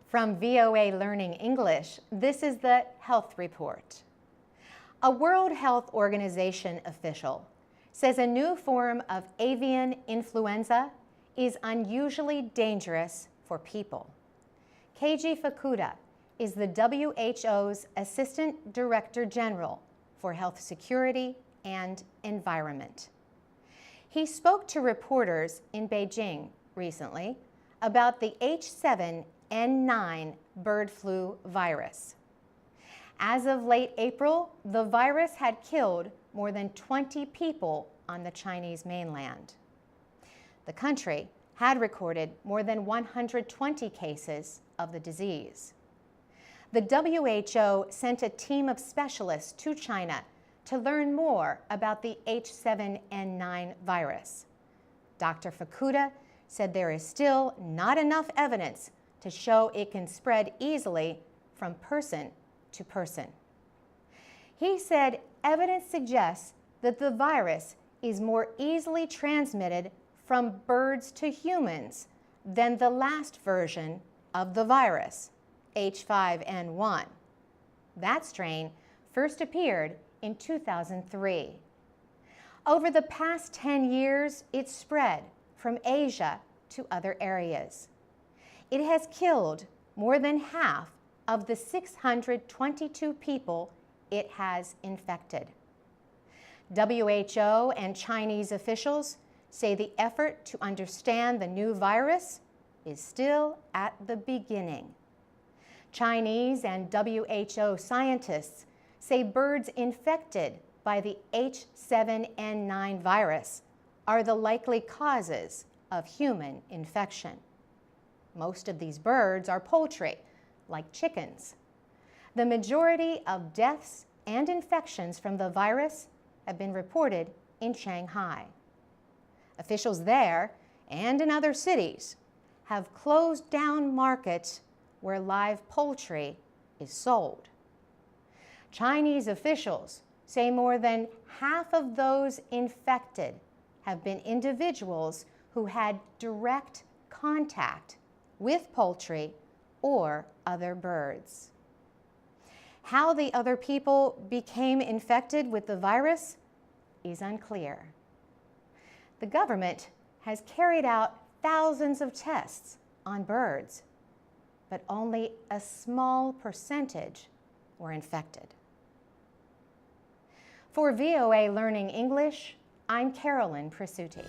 From VOA Learning English, this is the Health Report. A World Health Organization official says a new form of avian influenza is unusually dangerous for people. Keiji Fukuda is the WHO's Assistant Director General for Health Security and Environment. He spoke to reporters in Beijing recently about the H7N9 bird flu virus. As of late April, the virus had killed more than 20 people on the Chinese mainland. The country had recorded more than 120 cases of the disease. The WHO sent a team of specialists to China to learn more about the H7N9 virus. Dr. Fukuda said there is still not enough evidence to show it can spread easily from person to person. He said evidence suggests that the virus is more easily transmitted from birds to humans than the last version of the virus, H5N1. That strain first appeared in 2003. Over the past 10 years, it spread from Asia to other areas. It has killed more than half of the 622 people it has infected. WHO and Chinese officials say the effort to understand the new virus is still at the beginning. Chinese and WHO scientists say birds infected by the H7N9 virus are the likely causes of human infection. Most of these birds are poultry, like chickens. The majority of deaths and infections from the virus have been reported in Shanghai. Officials there and in other cities have closed down markets where live poultry is sold. Chinese officials say more than half of those infected have been individuals who had direct contact with poultry or other birds. How the other people became infected with the virus is unclear. The government has carried out thousands of tests on birds, but only a small percentage were infected. For VOA Learning English, I'm Carolyn Prasuti.